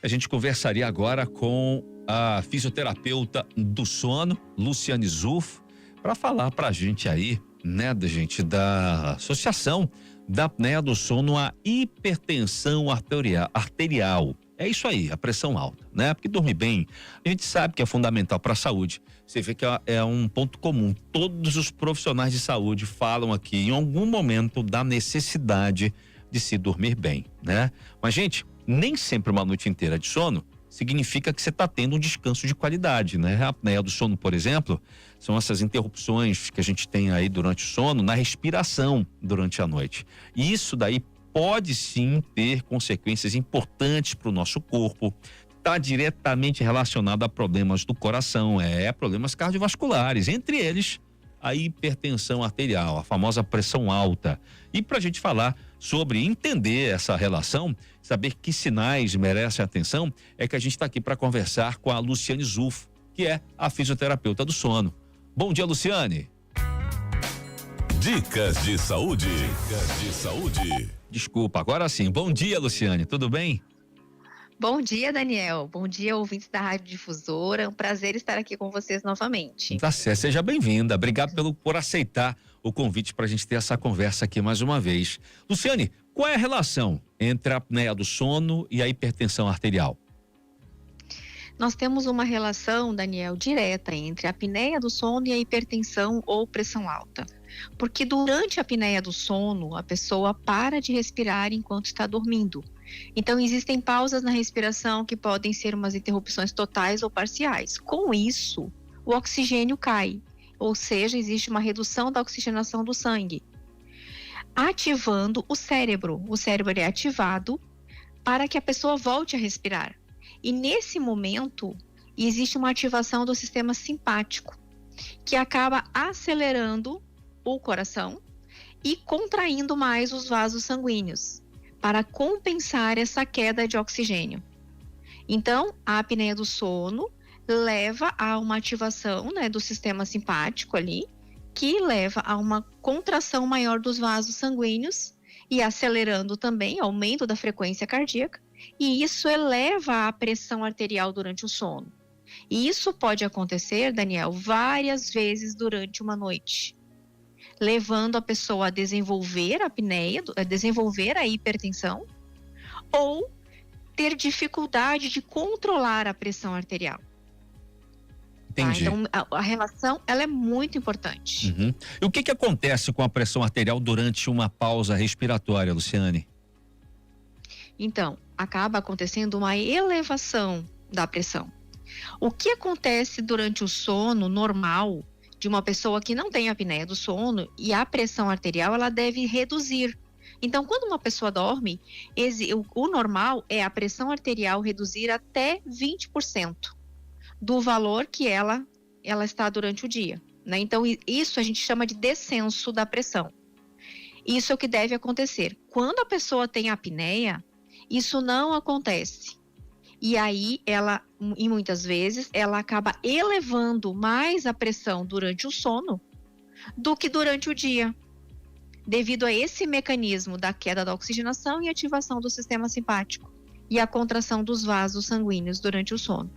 A gente conversaria agora com a fisioterapeuta do sono, Luciane Zuf, para falar pra gente aí, né, da associação da apneia do sono à hipertensão arterial. É isso aí, a pressão alta, né? Porque dormir bem, a gente sabe que é fundamental para a saúde. Você vê que é um ponto comum. Todos os profissionais de saúde falam aqui em algum momento da necessidade de se dormir bem, né? Mas, gente, nem sempre uma noite inteira de sono significa que você está tendo um descanso de qualidade, né? A apneia do sono, por exemplo, são essas interrupções que a gente tem aí durante o sono na respiração durante a noite. E isso daí pode sim ter consequências importantes para o nosso corpo. Está diretamente relacionado a problemas do coração, problemas cardiovasculares, entre eles a hipertensão arterial, a famosa pressão alta. E para a gente falar sobre entender essa relação, saber que sinais merecem atenção, é que a gente está aqui para conversar com a Luciane Zuf, que é a fisioterapeuta do sono. Bom dia, Luciane. Dicas de saúde. Dicas de saúde. Desculpa, agora sim. Bom dia, Luciane, tudo bem? Bom dia, Daniel. Bom dia, ouvintes da Rádio Difusora. É um prazer estar aqui com vocês novamente. Tá certo, seja bem-vinda. Obrigado por aceitar o convite para a gente ter essa conversa aqui mais uma vez. Luciane, qual é a relação entre a apneia do sono e a hipertensão arterial? Nós temos uma relação, Daniel, direta entre a apneia do sono e a hipertensão ou pressão alta. Porque durante a apneia do sono, a pessoa para de respirar enquanto está dormindo. Então, existem pausas na respiração que podem ser umas interrupções totais ou parciais. Com isso, o oxigênio cai, ou seja, existe uma redução da oxigenação do sangue, ativando o cérebro. O cérebro é ativado para que a pessoa volte a respirar. E nesse momento, existe uma ativação do sistema simpático, que acaba acelerando o coração e contraindo mais os vasos sanguíneos, para compensar essa queda de oxigênio. Então, a apneia do sono leva a uma ativação, né, do sistema simpático ali, que leva a uma contração maior dos vasos sanguíneos e acelerando também, aumento da frequência cardíaca, e isso eleva a pressão arterial durante o sono. E isso pode acontecer, Daniel, várias vezes durante uma noite, levando a pessoa a desenvolver a apneia, a desenvolver a hipertensão, ou ter dificuldade de controlar a pressão arterial. Entendi. Tá? Então, a relação, ela é muito importante. Uhum. E o que acontece com a pressão arterial durante uma pausa respiratória, Luciane? Então, acaba acontecendo uma elevação da pressão. O que acontece durante o sono normal de uma pessoa que não tem apneia do sono e a pressão arterial, ela deve reduzir. Então, quando uma pessoa dorme, o normal é a pressão arterial reduzir até 20% do valor que ela está durante o dia, né? Então, isso a gente chama de descenso da pressão. Isso é o que deve acontecer. Quando a pessoa tem apneia, isso não acontece. E aí, e muitas vezes, ela acaba elevando mais a pressão durante o sono do que durante o dia, devido a esse mecanismo da queda da oxigenação e ativação do sistema simpático e a contração dos vasos sanguíneos durante o sono,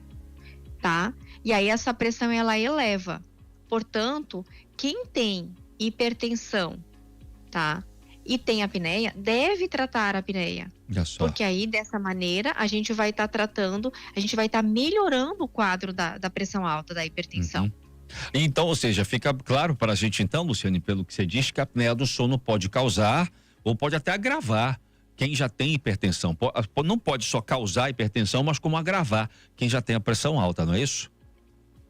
tá? E aí, essa pressão, ela eleva. Portanto, quem tem hipertensão, tá? E tem apneia, deve tratar a apneia. Porque aí, dessa maneira, a gente vai estar tratando, a gente vai estar melhorando o quadro da pressão alta, da hipertensão. Uhum. Então, ou seja, fica claro para a gente então, Luciane, pelo que você diz, que a apneia do sono pode causar ou pode até agravar quem já tem hipertensão. Não pode só causar hipertensão, mas como agravar quem já tem a pressão alta, não é isso?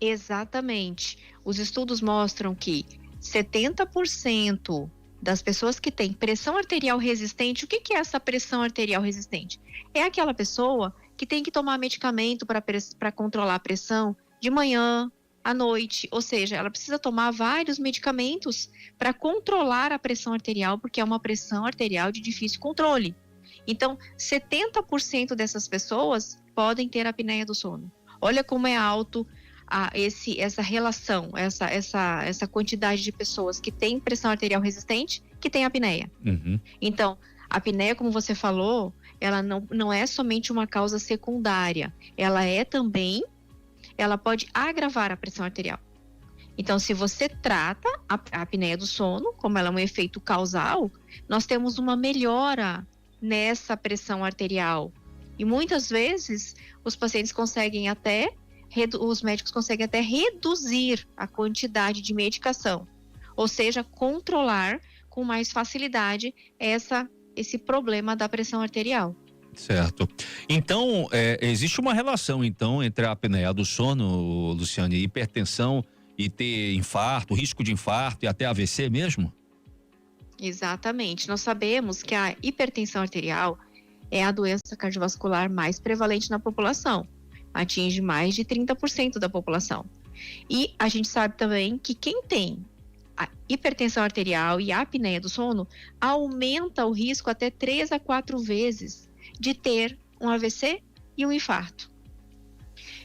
Exatamente. Os estudos mostram que 70% das pessoas que têm pressão arterial resistente, o que é essa pressão arterial resistente? É aquela pessoa que tem que tomar medicamento para controlar a pressão de manhã, à noite, ou seja, ela precisa tomar vários medicamentos para controlar a pressão arterial, porque é uma pressão arterial de difícil controle. Então, 70% dessas pessoas podem ter apneia do sono. Olha como é alto essa relação, essa quantidade de pessoas que têm pressão arterial resistente, que tem apneia. Uhum. Então, A apneia, como você falou, ela não é somente uma causa secundária, ela pode agravar a pressão arterial. Então, se você trata a apneia do sono, como ela é um efeito causal, nós temos uma melhora nessa pressão arterial. E muitas vezes os pacientes conseguem até, os médicos conseguem até reduzir a quantidade de medicação, ou seja, controlar com mais facilidade esse problema da pressão arterial. Certo. Então, existe uma relação, então, entre a apneia do sono, Luciane, e hipertensão e ter infarto, risco de infarto e até AVC mesmo? Exatamente. Nós sabemos que a hipertensão arterial é a doença cardiovascular mais prevalente na população. Atinge mais de 30% da população. E a gente sabe também que quem tem a hipertensão arterial e a apneia do sono aumenta o risco até 3 a 4 vezes de ter um AVC e um infarto.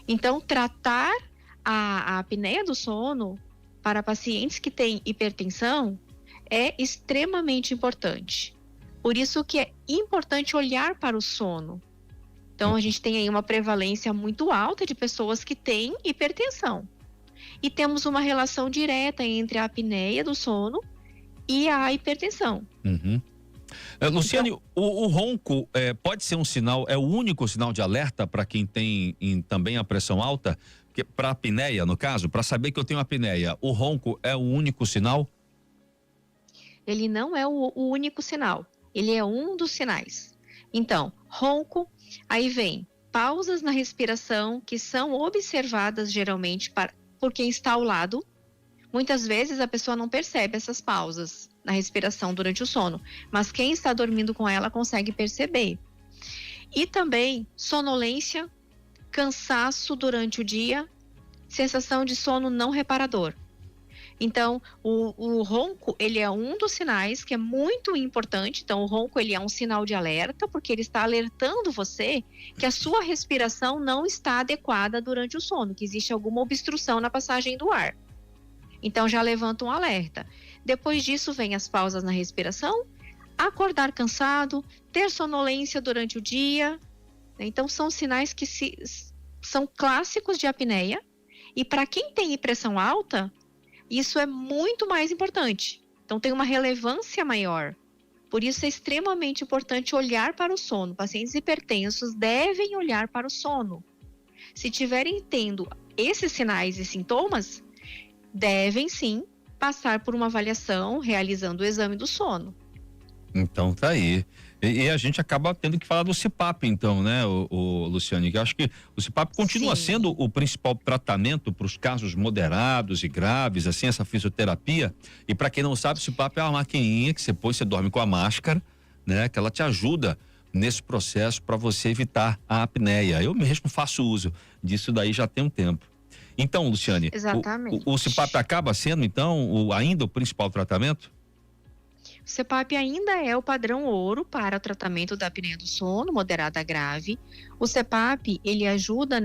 Então, tratar a apneia do sono para pacientes que têm hipertensão é extremamente importante. Por isso que é importante olhar para o sono. Então, a gente tem aí uma prevalência muito alta de pessoas que têm hipertensão. E temos uma relação direta entre a apneia do sono e a hipertensão. Uhum. Luciane, então, o ronco pode ser um sinal, é o único sinal de alerta para quem tem também a pressão alta? Para a apneia, no caso, para saber que eu tenho apneia, o ronco é o único sinal? Ele não é o único sinal, ele é um dos sinais. Então, ronco, aí vem pausas na respiração que são observadas geralmente por quem está ao lado. Muitas vezes a pessoa não percebe essas pausas na respiração durante o sono, mas quem está dormindo com ela consegue perceber. E também sonolência, cansaço durante o dia, sensação de sono não reparador. Então, o ronco, ele é um dos sinais que é muito importante. Então, o ronco, ele é um sinal de alerta, porque ele está alertando você que a sua respiração não está adequada durante o sono, que existe alguma obstrução na passagem do ar. Então, já levanta um alerta. Depois disso, vem as pausas na respiração, acordar cansado, ter sonolência durante o dia. Então, são sinais que são clássicos de apneia. E para quem tem pressão alta, isso é muito mais importante. Então, tem uma relevância maior. Por isso, é extremamente importante olhar para o sono. Pacientes hipertensos devem olhar para o sono. Se tiverem tendo esses sinais e sintomas, devem sim passar por uma avaliação, realizando o exame do sono. Então tá aí. E a gente acaba tendo que falar do CPAP, então, né, o Luciane? Que eu acho que o CPAP continua sendo o principal tratamento para os casos moderados e graves, assim, essa fisioterapia. E para quem não sabe, o CPAP é uma maquininha que você põe, você dorme com a máscara, né, que ela te ajuda nesse processo para você evitar a apneia. Eu mesmo faço uso disso daí já tem um tempo. Então, Luciane, exatamente. O CPAP acaba sendo, então, ainda o principal tratamento? O CPAP ainda é o padrão ouro para o tratamento da apneia do sono moderada a grave. O CPAP, ele ajuda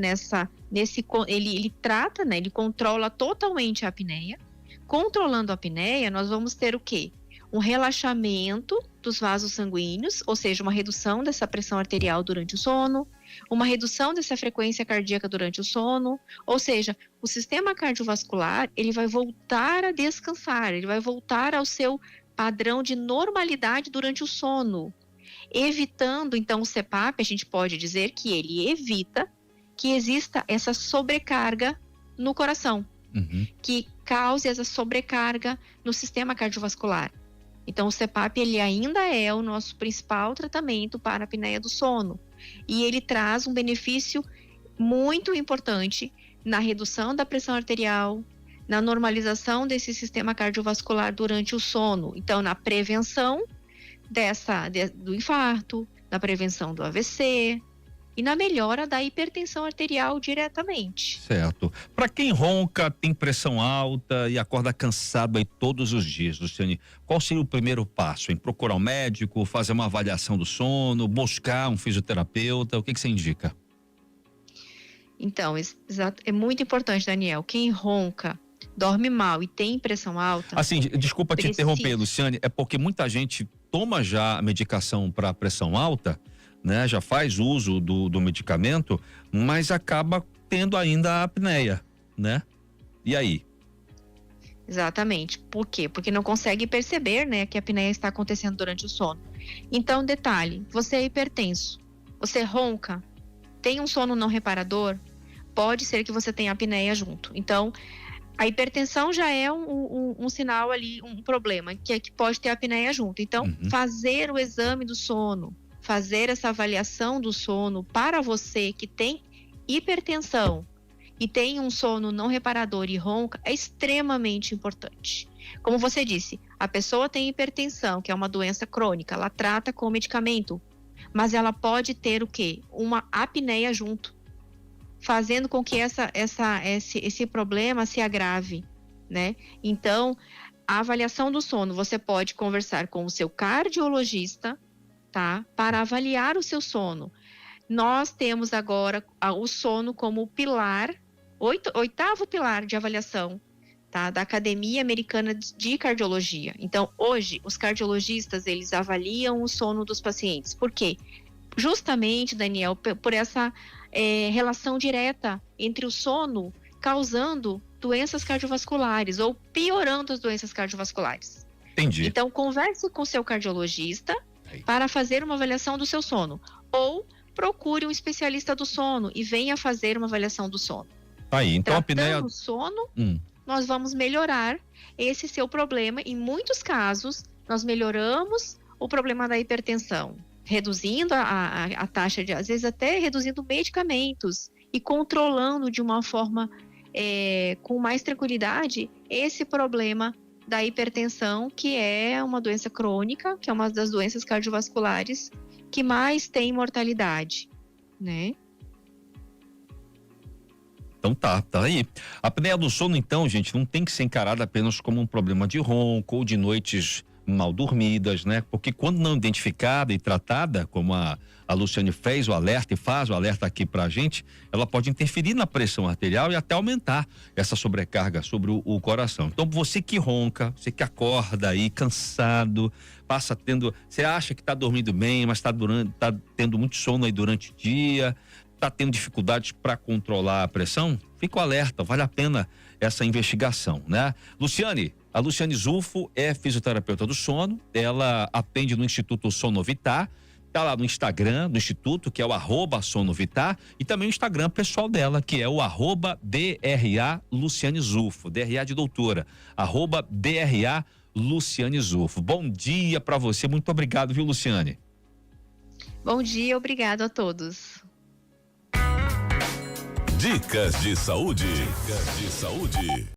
ele trata, né, ele controla totalmente a apneia. Controlando a apneia, nós vamos ter o quê? Um relaxamento dos vasos sanguíneos, ou seja, uma redução dessa pressão arterial durante o sono, uma redução dessa frequência cardíaca durante o sono, ou seja, o sistema cardiovascular, ele vai voltar a descansar, ele vai voltar ao seu padrão de normalidade durante o sono, evitando, então, o CPAP, a gente pode dizer que ele evita que exista essa sobrecarga no coração, que cause essa sobrecarga no sistema cardiovascular. Então, o CPAP, ele ainda é o nosso principal tratamento para a apneia do sono, e ele traz um benefício muito importante na redução da pressão arterial, na normalização desse sistema cardiovascular durante o sono. Então, na prevenção do infarto, na prevenção do AVC e na melhora da hipertensão arterial diretamente. Certo. Para quem ronca, tem pressão alta e acorda cansado aí todos os dias, Luciane, qual seria o primeiro passo? Em procurar um médico, fazer uma avaliação do sono, buscar um fisioterapeuta? O que você indica? Então, é muito importante, Daniel. Quem ronca dorme mal e tem pressão alta. Assim, desculpa te Precisa. interromper, Luciane, é porque muita gente toma já a medicação para pressão alta, né? Já faz uso do medicamento, mas acaba tendo ainda a apneia, né? E aí? Exatamente. Por quê? Porque não consegue perceber, né, que a apneia está acontecendo durante o sono. Então, detalhe, você é hipertenso, você ronca, tem um sono não reparador, pode ser que você tenha apneia junto. Então, a hipertensão já é um sinal ali, um problema, que pode ter apneia junto. Então, fazer o exame do sono, fazer essa avaliação do sono para você que tem hipertensão e tem um sono não reparador e ronca, é extremamente importante. Como você disse, a pessoa tem hipertensão, que é uma doença crônica, ela trata com medicamento, mas ela pode ter o quê? Uma apneia junto, fazendo com que esse problema se agrave, né? Então, a avaliação do sono, você pode conversar com o seu cardiologista, tá? Para avaliar o seu sono. Nós temos agora o sono como pilar, oitavo pilar de avaliação, tá? Da Academia Americana de Cardiologia. Então, hoje, os cardiologistas, eles avaliam o sono dos pacientes. Por quê? Justamente, Daniel, por essa relação direta entre o sono causando doenças cardiovasculares ou piorando as doenças cardiovasculares. Entendi. Então, converse com o seu cardiologista para fazer uma avaliação do seu sono. Ou procure um especialista do sono e venha fazer uma avaliação do sono. Aí, então a apneia... o sono, nós vamos melhorar esse seu problema. Em muitos casos, nós melhoramos o problema da hipertensão, reduzindo a taxa de, às vezes até reduzindo medicamentos e controlando de uma forma com mais tranquilidade esse problema da hipertensão, que é uma doença crônica, que é uma das doenças cardiovasculares que mais tem mortalidade, né? Então tá aí. A apneia do sono, então, gente, não tem que ser encarada apenas como um problema de ronco ou de noites mal dormidas, né? Porque quando não identificada e tratada, como a Luciane fez o alerta e faz o alerta aqui pra gente, ela pode interferir na pressão arterial e até aumentar essa sobrecarga sobre o coração. Então, você que ronca, você que acorda aí cansado, você acha que tá dormindo bem, mas tá tendo muito sono aí durante o dia, tá tendo dificuldades para controlar a pressão, fica o alerta, vale a pena essa investigação, né? A Luciane Zulfo é fisioterapeuta do sono, ela atende no Instituto Sonovitar, tá lá no Instagram do Instituto, que é o @sonovitar, e também o Instagram pessoal dela, que é o @DRA Luciane Zulfo, DRA de doutora, @DRA Luciane Zulfo. Bom dia para você, muito obrigado, viu, Luciane? Bom dia, obrigado a todos. Dicas de saúde. Dicas de saúde.